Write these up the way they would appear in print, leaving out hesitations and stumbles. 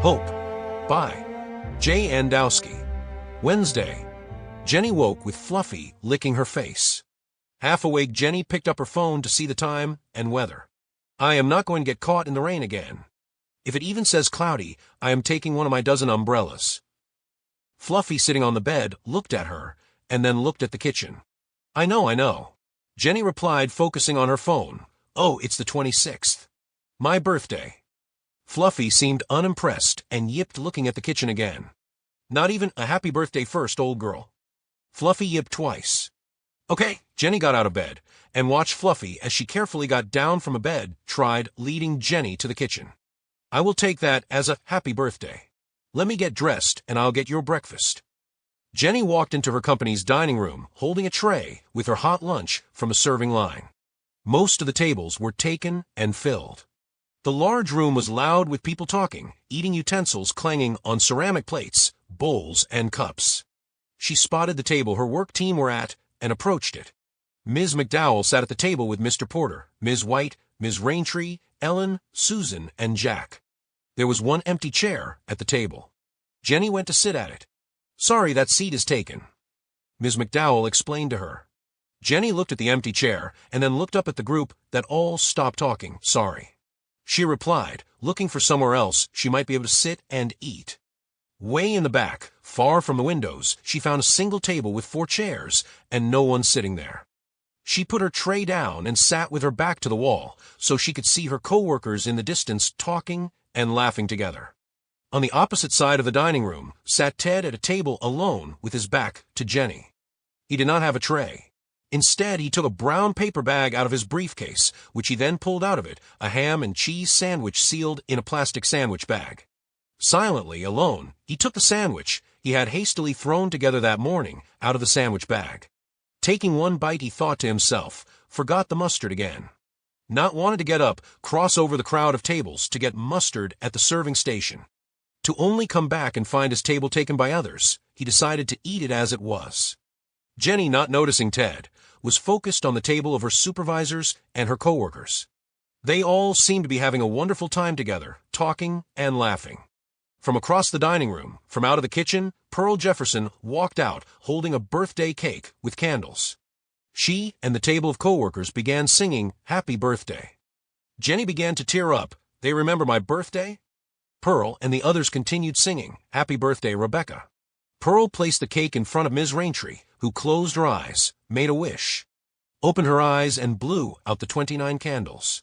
Hope by Wdowski. Wednesday. Jenny woke with Fluffy licking her face. Half awake, Jenny picked up her phone to see the time and weather. I am not going to get caught in the rain again. If it even says cloudy, I am taking one of my dozen umbrellas. Fluffy, sitting on the bed, looked at her and then looked at the kitchen. I know. Jenny replied, focusing on her phone. Oh, it's the 26th. My birthday. Fluffy seemed unimpressed and yipped, looking at the kitchen again. Not even a happy birthday first, old girl. Fluffy yipped twice. Okay, Jenny got out of bed and watched Fluffy as she carefully got down from a bed, tried leading Jenny to the kitchen. I will take that as a happy birthday. Let me get dressed and I'll get your breakfast. Jenny walked into her company's dining room, holding a tray with her hot lunch from a serving line. Most of the tables were taken and filled. The large room was loud with people talking, eating utensils clanging on ceramic plates, bowls, and cups. She spotted the table her work team were at and approached it. Ms. McDowell sat at the table with Mr. Porter, Ms. White, Ms. Raintree, Ellen, Susan, and Jack. There was one empty chair at the table. Jenny went to sit at it. Sorry, that seat is taken, Ms. McDowell explained to her. Jenny looked at the empty chair and then looked up at the group that all stopped talking. Sorry, she replied, looking for somewhere else she might be able to sit and eat. Way in the back, far from the windows, she found a single table with 4 chairs and no one sitting there. She put her tray down and sat with her back to the wall so she could see her co-workers in the distance talking and laughing together. On the opposite side of the dining room sat Ted at a table alone with his back to Jenny. He did not have a tray. Instead, he took a brown paper bag out of his briefcase, which he then pulled out of it a ham and cheese sandwich sealed in a plastic sandwich bag. Silently, alone, he took the sandwich he had hastily thrown together that morning out of the sandwich bag. Taking one bite, he thought to himself, forgot the mustard again. Not wanting to get up, cross over the crowd of tables to get mustard at the serving station. To only come back and find his table taken by others, he decided to eat it as it was. Jenny, not noticing Ted, was focused on the table of her supervisors and her coworkers. They all seemed to be having a wonderful time together, talking and laughing. From across the dining room, from out of the kitchen, Pearl Jefferson walked out holding a birthday cake with candles. She and the table of coworkers began singing Happy Birthday. Jenny began to tear up. They remember my birthday? Pearl and the others continued singing Happy Birthday, Rebecca. Pearl placed the cake in front of Ms. Raintree, who closed her eyes, made a wish, opened her eyes, and blew out the 29 candles.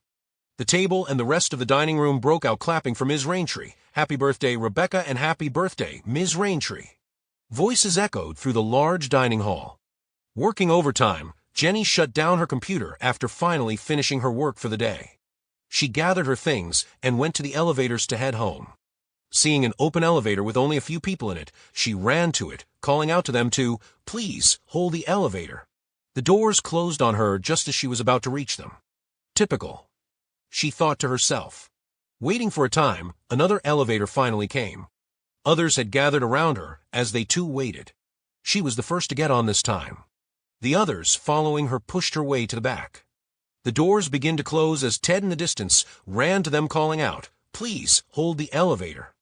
The table and the rest of the dining room broke out clapping for Ms. Raintree. Happy birthday, Rebecca, and happy birthday, Ms. Raintree. Voices echoed through the large dining hall. Working overtime, Jenny shut down her computer after finally finishing her work for the day. She gathered her things and went to the elevators to head home. Seeing an open elevator with only a few people in it, she ran to it, calling out to them to, please, hold the elevator. The doors closed on her just as she was about to reach them. Typical, she thought to herself. Waiting for a time, another elevator finally came. Others had gathered around her as they too waited. She was the first to get on this time. The others, following her, pushed her way to the back. The doors began to close as Ted in the distance ran to them, calling out, please, hold the elevator.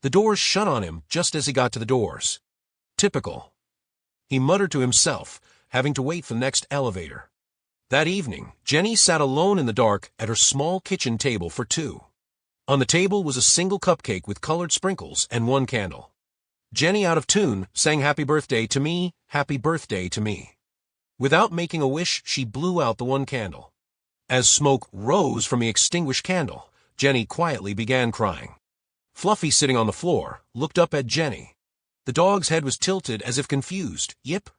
The doors shut on him just as he got to the doors. Typical, he muttered to himself, having to wait for the next elevator. That evening, Jenny sat alone in the dark at her small kitchen table for 2. On the table was a single cupcake with colored sprinkles and 1 candle. Jenny, out of tune, sang Happy Birthday to Me, Happy Birthday to Me. Without making a wish, she blew out the 1 candle. As smoke rose from the extinguished candle, Jenny quietly began crying. Fluffy, sitting on the floor, looked up at Jenny. The dog's head was tilted as if confused. Yip,